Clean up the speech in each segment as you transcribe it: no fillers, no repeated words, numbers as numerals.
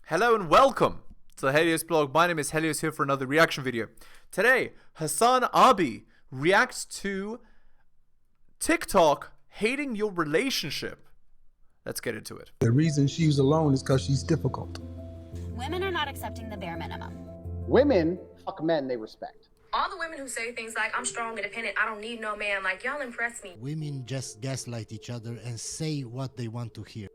Hello and welcome to the Helios blog. My name is Helios, here for another reaction video. Today, HasanAbi reacts to TikTok hating your relationship. Let's get into it. The reason she's alone is because she's difficult. Women are not accepting the bare minimum. Women fuck men they respect. All the women who say things like, I'm strong, independent, I don't need no man, like, y'all impress me. Women just gaslight each other and say what they want to hear.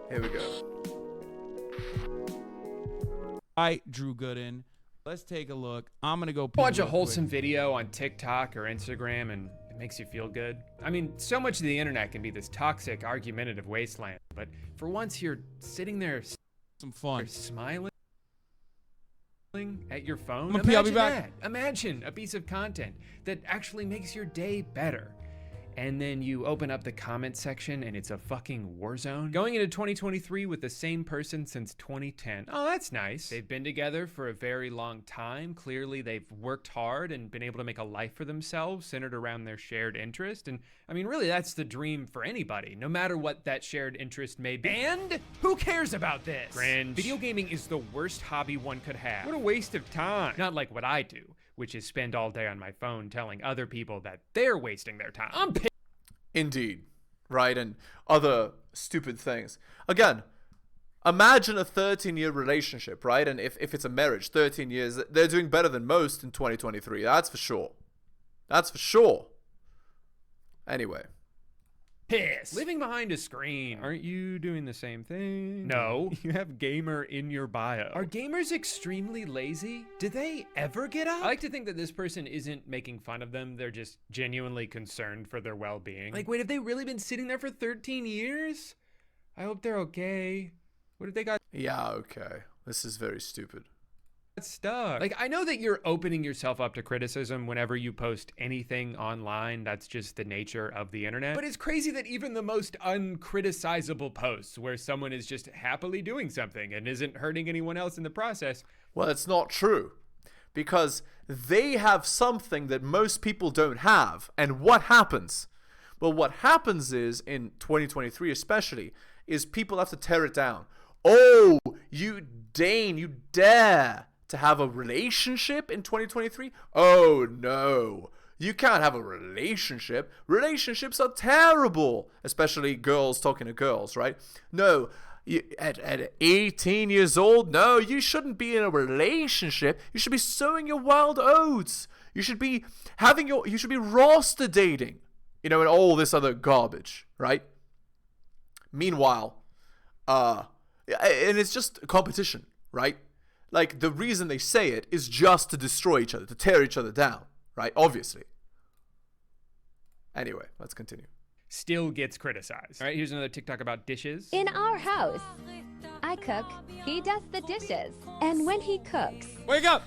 Here we go. I Drew Gooden. Let's take a look. I'm gonna go watch a wholesome video on TikTok or Instagram and it makes you feel good. I mean, so much of the internet can be this toxic, argumentative wasteland, but for once you're sitting there some fun, smiling at your phone. I'll be back. Imagine a piece of content that actually makes your day better. And then you open up the comment section and it's a fucking war zone. Going into 2023 with the same person since 2010. Oh, that's nice. They've been together for a very long time. Clearly they've worked hard and been able to make a life for themselves centered around their shared interest. And I mean, really, that's the dream for anybody, no matter what that shared interest may be. And who cares about this? Cringe. Video gaming is the worst hobby one could have. What a waste of time. Not like what I do, which is spend all day on my phone telling other people that they're wasting their time. I'm pissed. Indeed, right? And other stupid things. Again, imagine a 13-year relationship, right? And if it's a marriage, 13 years, they're doing better than most in 2023. That's for sure. That's for sure. Anyway. Piss. Living behind a screen. Aren't you doing the same thing? No. You have gamer in your bio. Are gamers extremely lazy? Do they ever get up? I like to think that this person isn't making fun of them. They're just genuinely concerned for their well-being. Like, wait, have they really been sitting there for 13 years? I hope they're okay. What if they got Yeah, okay. This is very stupid. stuck? Like, I know that you're opening yourself up to criticism whenever you post anything online. That's just the nature of the internet. But it's crazy that even the most uncriticizable posts where someone is just happily doing something and isn't hurting anyone else in the process. Well, it's not true, because they have something that most people don't have. And what happens? Well, what happens is, in 2023 especially, is people have to tear it down. Oh, you dare to have a relationship in 2023? Oh no, you can't have a relationship. Relationships are terrible, especially girls talking to girls, right? No, at 18 years old, no, you shouldn't be in a relationship. You should be sowing your wild oats. You should be roster dating, you know, and all this other garbage, right? Meanwhile, and it's just competition, right? Like, the reason they say it is just to destroy each other, to tear each other down, right? Obviously. Anyway, let's continue. Still gets criticized. All right, here's another TikTok about dishes. In our house, I cook, he does the dishes. And when he cooks, Wake up!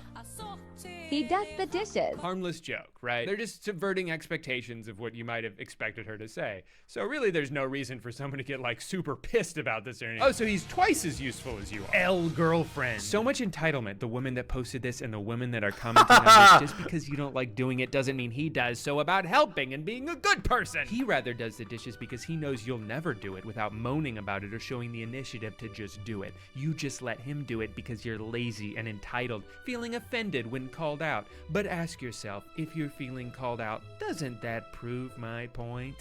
he does the dishes. Harmless joke, right? They're just subverting expectations of what you might have expected her to say. So really, there's no reason for someone to get like super pissed about this or anything. Oh, so he's twice as useful as you are. L-girlfriend. So much entitlement. The women that posted this and the women that are commenting on this, just because you don't like doing it doesn't mean he does. So about helping and being a good person. He rather does the dishes because he knows you'll never do it without moaning about it or showing the initiative to just do it. You just let him do it because you're lazy and entitled, feeling offended when called out. But ask yourself, if you're feeling called out, doesn't that prove my point?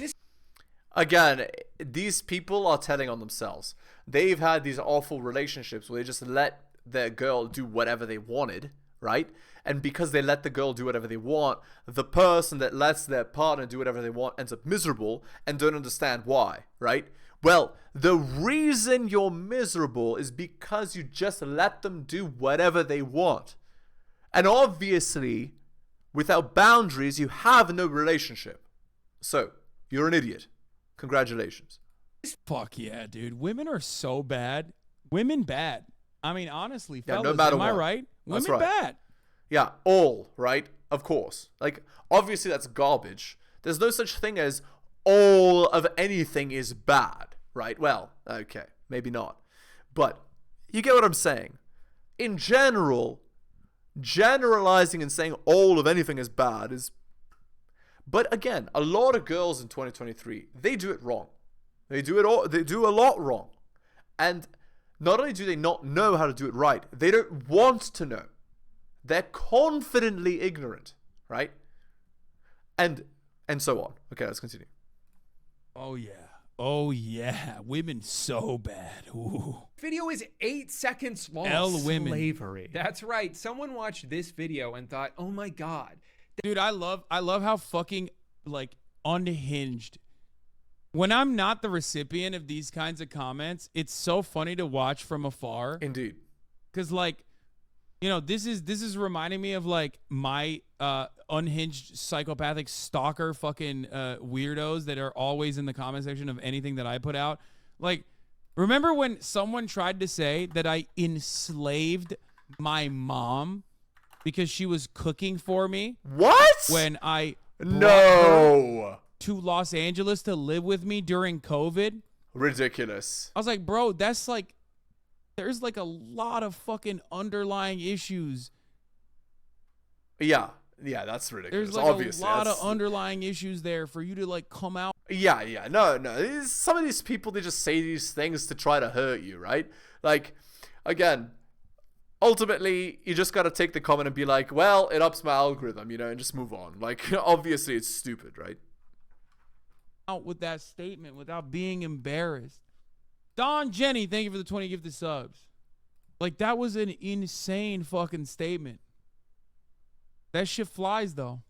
Again, these people are telling on themselves. They've had these awful relationships where they just let their girl do whatever they wanted, right? And because they let the girl do whatever they want, the person that lets their partner do whatever they want ends up miserable and don't understand why, right? Well, the reason you're miserable is because you just let them do whatever they want. And obviously, without boundaries, you have no relationship. So, you're an idiot. Congratulations. Fuck yeah, dude. Women are so bad. Women bad. I mean, honestly, fellas, no matter am I what. right? That's Women right. bad. Yeah, all, right? Of course. Like, obviously that's garbage. There's no such thing as all of anything is bad, right? Well, okay, maybe not. But you get what I'm saying. In general, generalizing and saying all of anything is bad is But again, a lot of girls in 2023, they do it wrong. They do a lot wrong. And not only do they not know how to do it right, they don't want to know. They're confidently ignorant, right? And so on. Okay, let's continue. Oh yeah. Oh yeah. Women so bad. Ooh. Video is 8 seconds long. Women. Slavery. That's right. Someone watched this video and thought, oh my God. Dude, I love how fucking like unhinged. When I'm not the recipient of these kinds of comments, it's so funny to watch from afar. Indeed. Cause like, you know, this is reminding me of like my unhinged psychopathic stalker fucking weirdos that are always in the comment section of anything that I put out. Like, remember when someone tried to say that I enslaved my mom because she was cooking for me? What? When I brought No. her to Los Angeles to live with me during COVID? Ridiculous. I was like, bro, that's like, there's like a lot of fucking underlying issues. Yeah, that's ridiculous. There's like Obviously, a lot of underlying issues there for you to like come out. Yeah. No. Some of these people, they just say these things to try to hurt you, right? Like, again, ultimately, you just got to take the comment and be like, well, it ups my algorithm, you know, and just move on. Like, obviously, it's stupid, right? Out with that statement without being embarrassed. Don Jenny, thank you for the 20 gifted subs. Like, that was an insane fucking statement. That shit flies, though.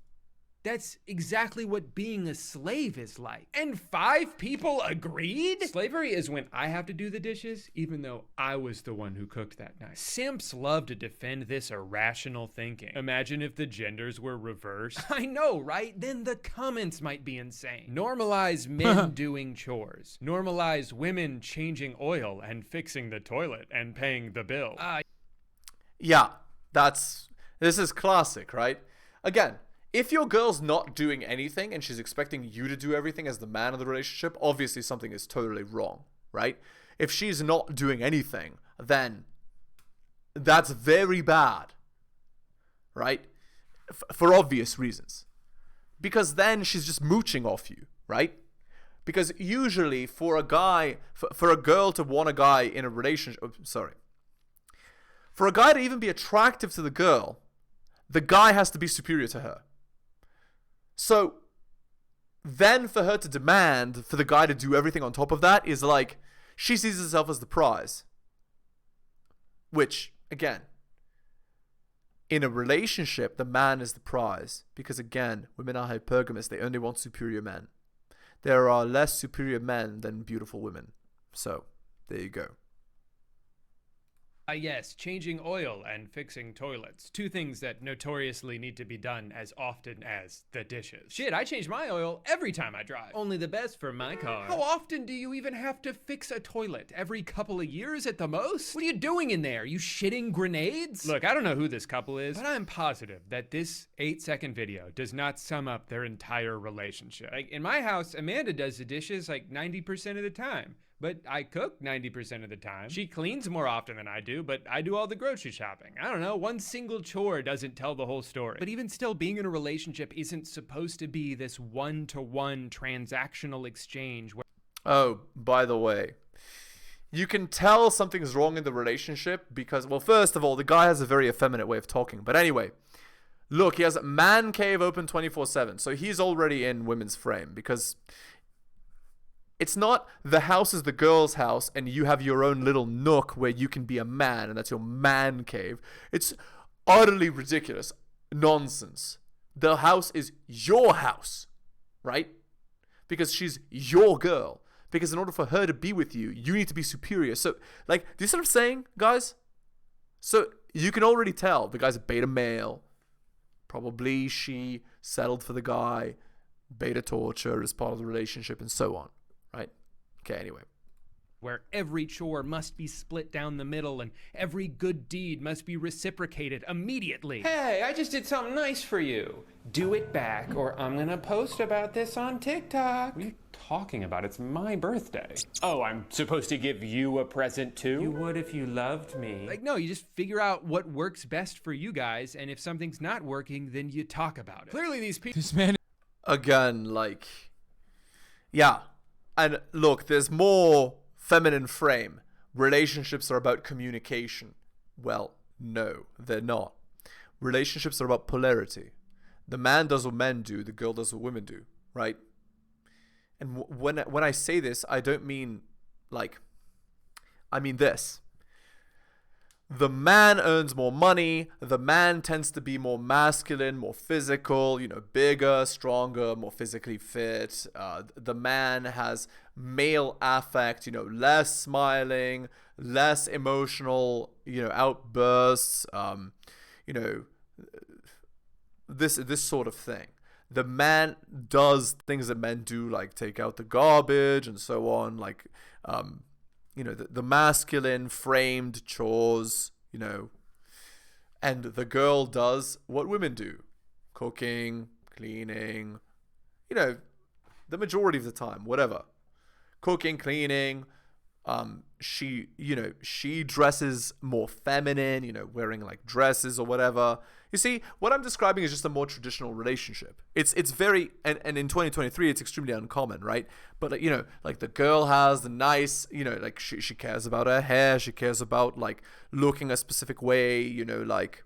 That's exactly what being a slave is like. And 5 people agreed? Slavery is when I have to do the dishes, even though I was the one who cooked that night. Simps love to defend this irrational thinking. Imagine if the genders were reversed. I know, right? Then the comments might be insane. Normalize men doing chores. Normalize women changing oil and fixing the toilet and paying the bill. Yeah, this is classic, right? Again, if your girl's not doing anything and she's expecting you to do everything as the man of the relationship, obviously something is totally wrong, right? If she's not doing anything, then that's very bad, right? For obvious reasons. Because then she's just mooching off you, right? Because usually for a guy, for a girl to want a guy in a relationship, for a guy to even be attractive to the girl, the guy has to be superior to her. So then for her to demand for the guy to do everything on top of that is like, she sees herself as the prize. Which, again, in a relationship, the man is the prize. Because again, women are hypergamous. They only want superior men. There are less superior men than beautiful women. So, there you go. Yes, changing oil and fixing toilets. 2 things that notoriously need to be done as often as the dishes. Shit, I change my oil every time I drive. Only the best for my car. How often do you even have to fix a toilet? Every couple of years at the most? What are you doing in there? You shitting grenades? Look, I don't know who this couple is, but I'm positive that this 8-second video does not sum up their entire relationship. Like, in my house, Amanda does the dishes like 90% of the time. But I cook 90% of the time. She cleans more often than I do, but I do all the grocery shopping. I don't know, one single chore doesn't tell the whole story. But even still, being in a relationship isn't supposed to be this one-to-one transactional exchange where— Oh, by the way, you can tell something's wrong in the relationship because, well, first of all, the guy has a very effeminate way of talking. But anyway, look, he has a man cave open 24/7, so he's already in women's frame because it's not the house is the girl's house and you have your own little nook where you can be a man and that's your man cave. It's utterly ridiculous nonsense. The house is your house, right? Because she's your girl. Because in order for her to be with you, you need to be superior. So, like, do you see what I'm saying, guys? So, you can already tell the guy's a beta male. Probably she settled for the guy, beta torture as part of the relationship, and so on. Right? Okay, anyway. Where every chore must be split down the middle and every good deed must be reciprocated immediately. Hey, I just did something nice for you. Do it back or I'm gonna post about this on TikTok. What are you talking about? It's my birthday. Oh, I'm supposed to give you a present too? You would if you loved me. Like, no, you just figure out what works best for you guys, and if something's not working, then you talk about it. Clearly these people— This man again, like, yeah. And look, there's more feminine frame. Relationships are about communication. Well, no, they're not. Relationships are about polarity. The man does what men do, the girl does what women do, right? And when I say this, I don't mean like, I mean this. The man earns more money. The man tends to be more masculine, more physical, bigger, stronger, more physically fit. The man has male affect, less smiling, less emotional, outbursts, this sort of thing. The man does things that men do, like take out the garbage and so on, like, the masculine framed chores, and the girl does what women do: cooking, cleaning, the majority of the time, whatever. Cooking, cleaning. She dresses more feminine, wearing like dresses or whatever. You see, what I'm describing is just a more traditional relationship. It's very, and in 2023, it's extremely uncommon, right? But like the girl has the nice, like she cares about her hair. She cares about like looking a specific way, like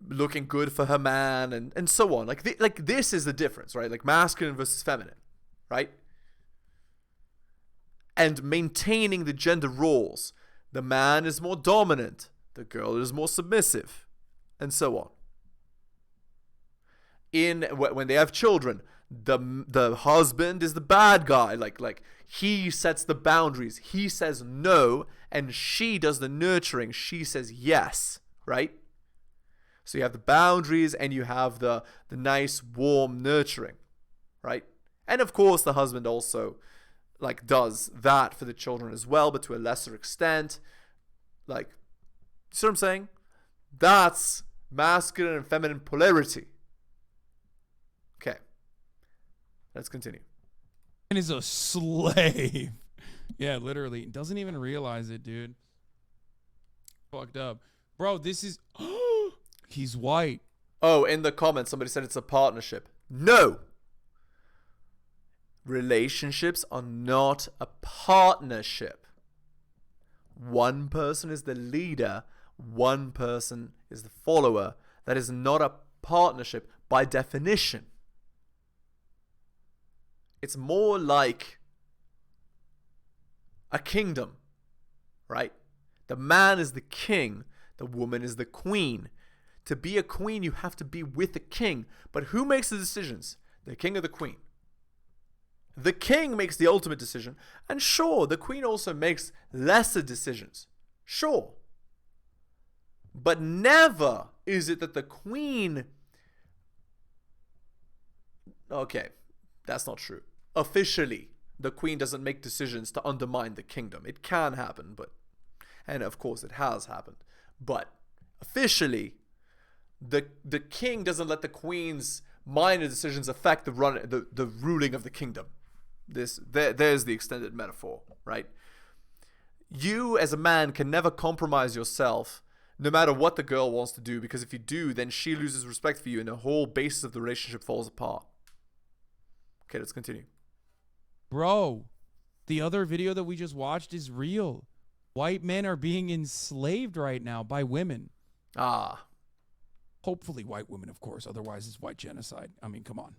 looking good for her man and so on. Like this is the difference, right? Like masculine versus feminine, right? And maintaining the gender roles. The man is more dominant. The girl is more submissive. And so on. When they have children, the husband is the bad guy. Like he sets the boundaries. He says no, and she does the nurturing. She says yes, right? So you have the boundaries and you have the nice, warm nurturing, right? And of course, the husband also like does that for the children as well, but to a lesser extent. Like, see what I'm saying? That's masculine and feminine polarity. Okay. Let's continue. And is a slave. Yeah, literally. Doesn't even realize it, dude. Fucked up. Bro, this is... He's white. Oh, in the comments, somebody said it's a partnership. No! Relationships are not a partnership. One person is the leader, one person is the follower. That is not a partnership by definition. It's more like a kingdom, right? The man is the king, the woman is the queen. To be a queen, you have to be with the king. But who makes the decisions? The king or the queen? The king makes the ultimate decision. And sure, the queen also makes lesser decisions. Sure. But never is it that the queen... Okay, that's not true. Officially, the queen doesn't make decisions to undermine the kingdom. It can happen, but... And of course, it has happened. But officially, the king doesn't let the queen's minor decisions affect the ruling of the kingdom. There's the extended metaphor, right? You as a man can never compromise yourself no matter what the girl wants to do, because if you do, then she loses respect for you and the whole basis of the relationship falls apart. Okay, let's continue. Bro, the other video that we just watched is real. White men are being enslaved right now by women. Hopefully white women, of course. Otherwise, it's white genocide. I mean, come on.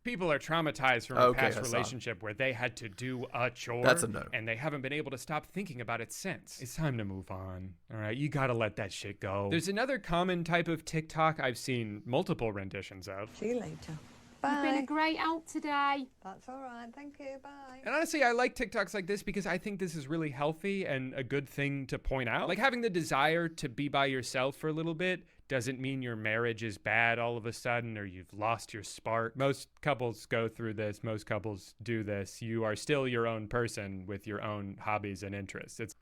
People are traumatized from a past relationship where they had to do a chore. That's a no. And they haven't been able to stop thinking about it since. It's time to move on. All right, you gotta let that shit go. There's another common type of TikTok I've seen multiple renditions of. See you later. You've been a great out today. That's all right. Thank you. Bye. And honestly, I like TikToks like this because I think this is really healthy and a good thing to point out. Like having the desire to be by yourself for a little bit doesn't mean your marriage is bad all of a sudden or you've lost your spark. Most couples go through this. Most couples do this. You are still your own person with your own hobbies and interests.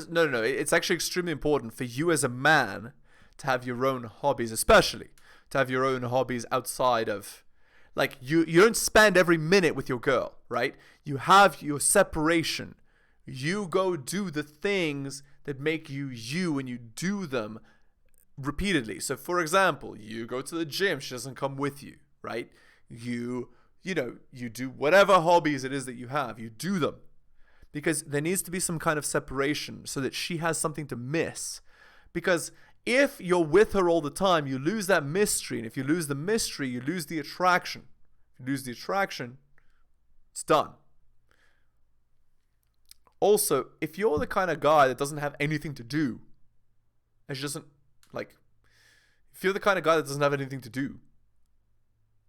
No. It's actually extremely important for you as a man to have your own hobbies, especially to have your own hobbies outside of, like, you don't spend every minute with your girl, right? You have your separation. You go do the things that make you you, and you do them repeatedly. So for example, you go to the gym, she doesn't come with you, right? You do whatever hobbies it is that you have, you do them. Because there needs to be some kind of separation so that she has something to miss. Because if you're with her all the time, you lose that mystery. And if you lose the mystery, you lose the attraction. If you lose the attraction, it's done. Also, if you're the kind of guy that doesn't have anything to do, and she doesn't, if you're the kind of guy that doesn't have anything to do,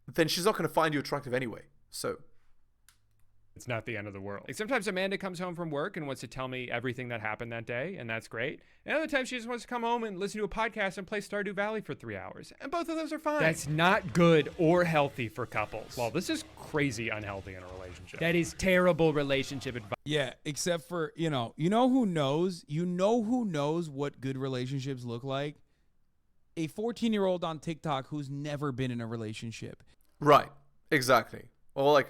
then she's not going to find you attractive anyway. So it's not the end of the world. Like sometimes Amanda comes home from work and wants to tell me everything that happened that day, and that's great. And other times she just wants to come home and listen to a podcast and play Stardew Valley for 3 hours. And both of those are fine. That's not good or healthy for couples. Well, this is crazy unhealthy in a relationship. That is terrible relationship advice. Yeah, except for, you know who knows? You know who knows what good relationships look like? A 14-year-old on TikTok who's never been in a relationship. Right, exactly. Or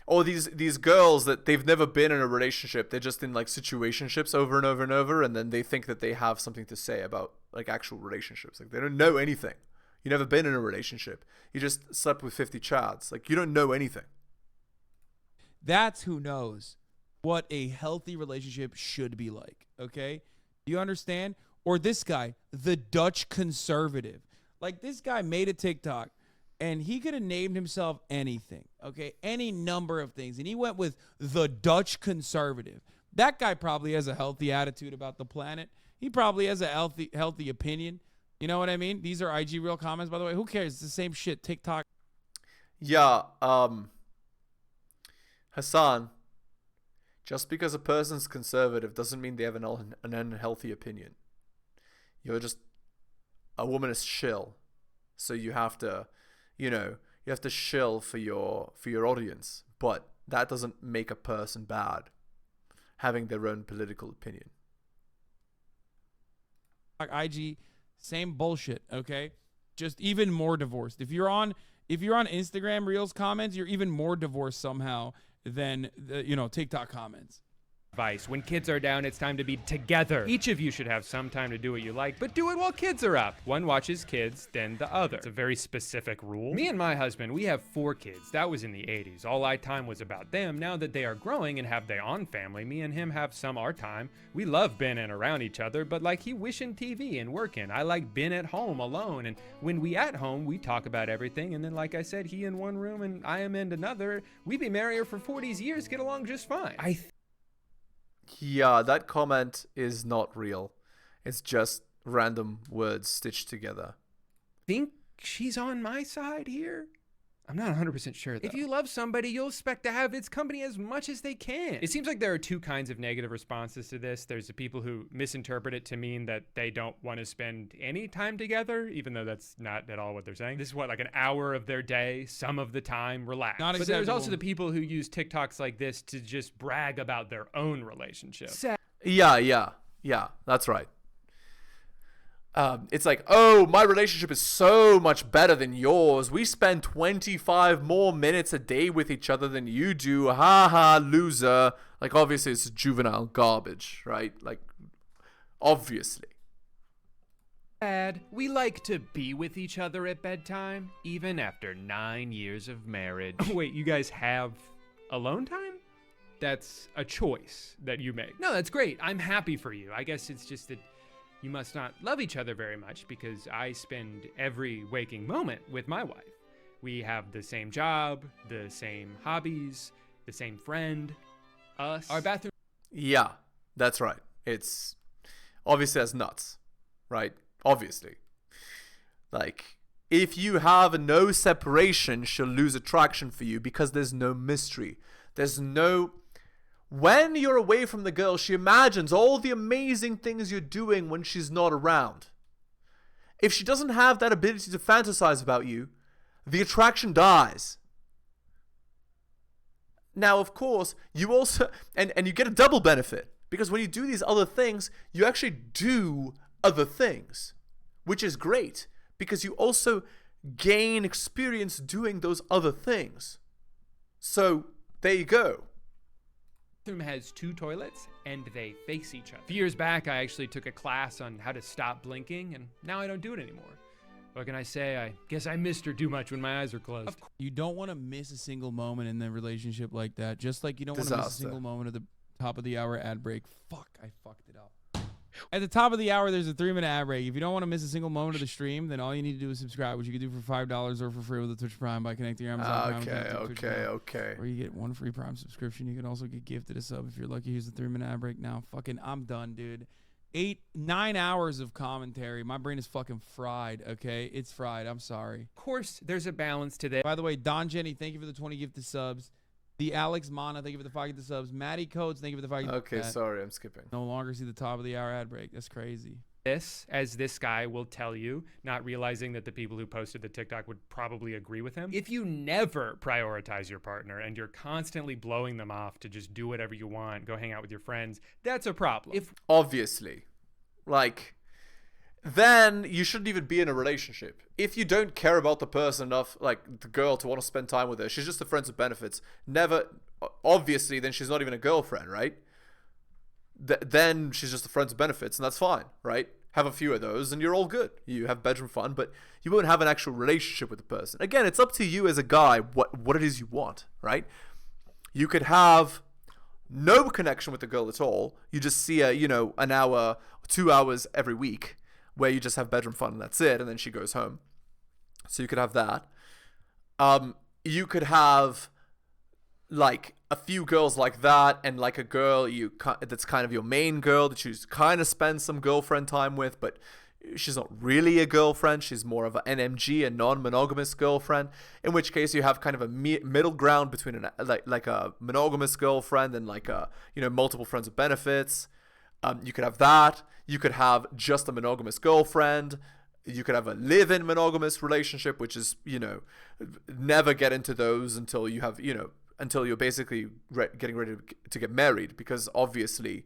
or these girls that they've never been in a relationship, they're just in situationships over and over and over, and then they think that they have something to say about actual relationships. They don't know anything. You never been in a relationship. You just slept with 50 chads. You don't know anything. That's who knows what a healthy relationship should be like, okay? Do you understand? Or this guy, the Dutch conservative. This guy made a TikTok, and he could have named himself anything, okay? Any number of things. And he went with the Dutch conservative. That guy probably has a healthy attitude about the planet. He probably has a healthy opinion. You know what I mean? These are IG real comments, by the way. Who cares? It's the same shit. TikTok. Yeah, Hasan, just because a person's conservative doesn't mean they have an unhealthy opinion. You're just a womanist shill. So you have to, you have to shill for your audience. But that doesn't make a person bad, having their own political opinion. IG, same bullshit, okay? Just even more divorced. If you're on Instagram Reels comments, you're even more divorced somehow than the, TikTok comments. Advice. When kids are down, it's time to be together. Each of you should have some time to do what you like, but do it while kids are up. One watches kids, then the other. It's a very specific rule. Me and my husband, we have 4 kids. That was in the 80s. All our time was about them. Now that they are growing and have their own family, me and him have some our time. We love being and around each other, but he wishing TV and working. I like being at home alone, and when we at home, we talk about everything, and then like I said, he in one room and I am in another. We be married for 40 years, get along just fine. Yeah, that comment is not real. It's just random words stitched together. Think she's on my side here? I'm not 100% sure, though. If you love somebody, you'll expect to have its company as much as they can. It seems like there are 2 kinds of negative responses to this. There's the people who misinterpret it to mean that they don't want to spend any time together, even though that's not at all what they're saying. This is an hour of their day, some of the time, relax. Not but there's acceptable. also the people who use TikToks like this to just brag about their own relationship. Yeah, that's right. It's oh, my relationship is so much better than yours. We spend 25 more minutes a day with each other than you do. Ha ha, loser. Obviously, it's juvenile garbage, right? Obviously. Dad, we like to be with each other at bedtime, even after 9 years of marriage. Wait, you guys have alone time? That's a choice that you make. No, that's great. I'm happy for you. I guess it's just that you must not love each other very much because I spend every waking moment with my wife. We have the same job, the same hobbies, the same friend, us. Our bathroom. Yeah, that's right. It's obviously that's nuts, right? Obviously. If you have no separation, she'll lose attraction for you because there's no mystery. When you're away from the girl, she imagines all the amazing things you're doing when she's not around. If she doesn't have that ability to fantasize about you, the attraction dies. Now, of course, you also, and you get a double benefit, because when you do these other things, you actually do other things, which is great, because you also gain experience doing those other things. So, there you go. Bathroom has 2 toilets and they face each other. A few years back, I actually took a class on how to stop blinking, and now I don't do it anymore. What can I say? I guess I missed her too much when my eyes were closed. You don't want to miss a single moment in the relationship like that. Just like you don't want to miss a single moment at the top of the hour ad break. Fuck, I fucked it up. At the top of the hour, there's a 3-minute ad break. If you don't want to miss a single moment of the stream, then all you need to do is subscribe, which you can do for $5 or for free with the Twitch Prime by connecting your Amazon Prime. Okay. Or you get 1 free Prime subscription. You can also get gifted a sub if you're lucky. Here's the 3-minute ad break now. Fucking, I'm done, dude. 9 hours of commentary. My brain is fucking fried, okay? It's fried. I'm sorry. Of course, there's a balance to this. By the way, Don Jenny, thank you for the 20 gifted subs. The Alex Mana, thank you for the 5 gifted subs. Maddie Codes, thank you for the 5 gifted Okay, sorry, I'm skipping. No longer see the top of the hour ad break. That's crazy. This, as this guy will tell you, not realizing that the people who posted the TikTok would probably agree with him. If you never prioritize your partner and you're constantly blowing them off to just do whatever you want, go hang out with your friends, that's a problem. Obviously. Like, then you shouldn't even be in a relationship. If you don't care about the person enough, like the girl, to want to spend time with her, she's just a friend with benefits. Obviously, then she's not even a girlfriend, right? Then she's just a friend with benefits, and that's fine, right? Have a few of those, and you're all good. You have bedroom fun, but you won't have an actual relationship with the person. Again, it's up to you as a guy what it is you want, right? You could have no connection with the girl at all. You just see her, an hour, 2 hours every week, where you just have bedroom fun and that's it, and then she goes home. So you could have that. You could have like a few girls like that, and like a girl that's kind of your main girl that you kind of spend some girlfriend time with, but she's not really a girlfriend. She's more of an NMG, a non-monogamous girlfriend. In which case you have kind of a middle ground between like a monogamous girlfriend and like a multiple friends with benefits. You could have that. You could have just a monogamous girlfriend. You could have a live-in monogamous relationship, which is, never get into those until you have, until you're basically getting ready to get married. Because obviously,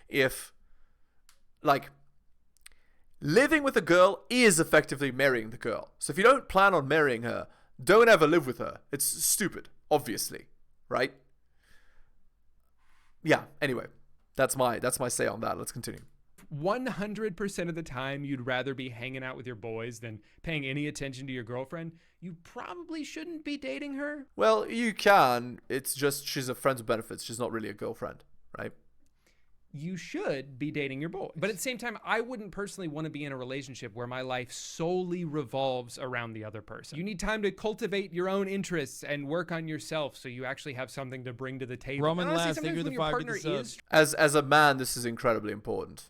if, like, living with a girl is effectively marrying the girl. So if you don't plan on marrying her, don't ever live with her. It's stupid, obviously, right? Yeah, anyway. That's my say on that. Let's continue. 100% of the time you'd rather be hanging out with your boys than paying any attention to your girlfriend, you probably shouldn't be dating her. Well, you can. It's just she's a friend with benefits. She's not really a girlfriend, right? You should be dating your boys. But at the same time, I wouldn't personally want to be in a relationship where my life solely revolves around the other person. You need time to cultivate your own interests and work on yourself so you actually have something to bring to the table. Roman last, thank you for the 5 gifted subs. As a man, this is incredibly important.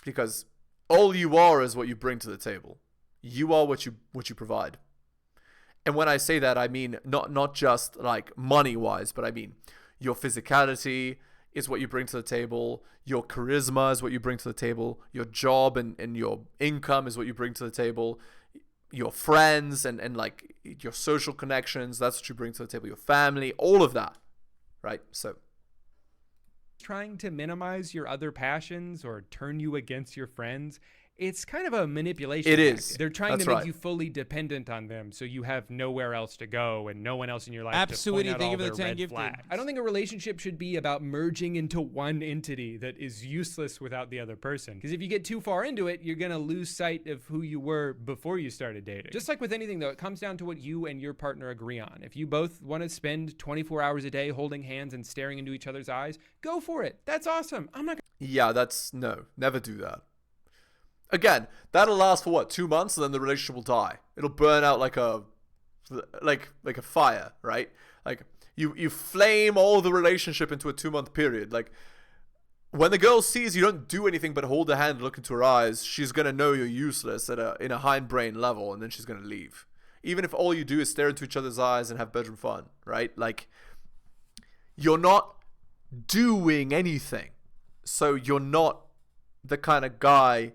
Because all you are is what you bring to the table. You are what you provide. And when I say that, I mean not just like money-wise, but I mean your physicality is what you bring to the table. Your charisma is what you bring to the table. Your job and your income is what you bring to the table. Your friends and like your social connections, that's what you bring to the table. Your family, all of that, right? So trying to minimize your other passions or turn you against your friends, it's kind of a manipulation. It is. They're trying to make you fully dependent on them, so you have nowhere else to go and no one else in your life to point out all their red flags. I don't think a relationship should be about merging into one entity that is useless without the other person. Because if you get too far into it, you're gonna lose sight of who you were before you started dating. Just like with anything, though, it comes down to what you and your partner agree on. If you both want to spend 24 hours a day holding hands and staring into each other's eyes, go for it. That's awesome. I'm not. Yeah, never do that. Again, that'll last for what, 2 months, and then the relationship will die. It'll burn out like a fire, right? Like you flame all the relationship into a 2-month period. Like when the girl sees you don't do anything but hold her hand and look into her eyes, she's gonna know you're useless in a hindbrain level, and then she's gonna leave. Even if all you do is stare into each other's eyes and have bedroom fun, right? Like you're not doing anything, so you're not the kind of guy.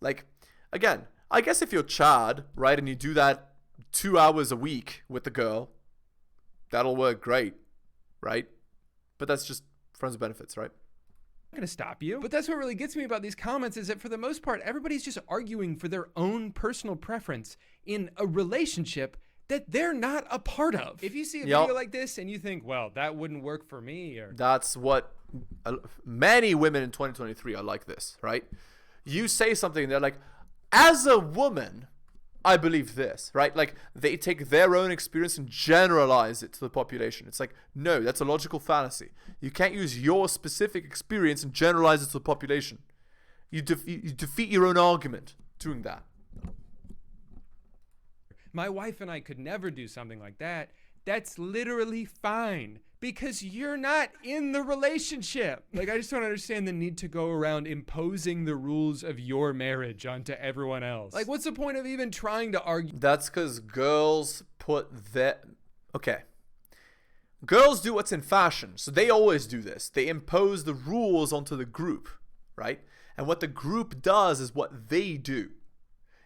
Like, again, I guess if you're Chad, right, and you do that 2 hours a week with the girl, that'll work great, right? But that's just friends with benefits, right? I'm not gonna stop you. But that's what really gets me about these comments is that for the most part, everybody's just arguing for their own personal preference in a relationship that they're not a part of. If you see a video like this and you think, well, that wouldn't work for me, or that's what many women in 2023 are like this, right? You say something, they're like, as a woman, I believe this, right? Like, they take their own experience and generalize it to the population. It's like, no, that's a logical fallacy. You can't use your specific experience and generalize it to the population. You defeat your own argument doing that. My wife and I could never do something like that. That's literally fine because you're not in the relationship. Like, I just don't understand the need to go around imposing the rules of your marriage onto everyone else. Like, what's the point of even trying to argue? That's because girls put their... Okay. Girls do what's in fashion, so they always do this. They impose the rules onto the group, right? And what the group does is what they do.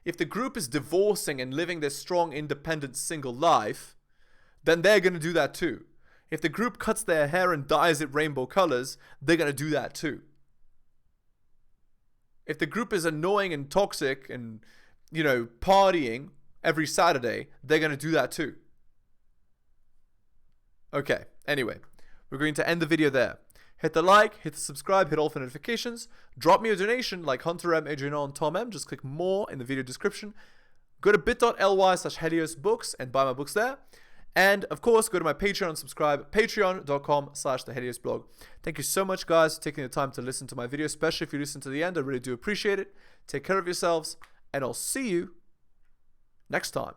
If the group is divorcing and living their strong, independent, single life, then they're going to do that too. If the group cuts their hair and dyes it rainbow colors, they're going to do that too. If the group is annoying and toxic and, you know, partying every Saturday, they're going to do that too. Okay, anyway, we're going to end the video there. Hit the like, hit the subscribe, hit all the notifications. Drop me a donation like Hunter M, Adrian O, and Tom M. Just click more in the video description. Go to bit.ly/heliosbooks and buy my books there. And, of course, go to my Patreon and subscribe, patreon.com/theheliosblog. Thank you so much, guys, for taking the time to listen to my video, especially if you listen to the end. I really do appreciate it. Take care of yourselves, and I'll see you next time.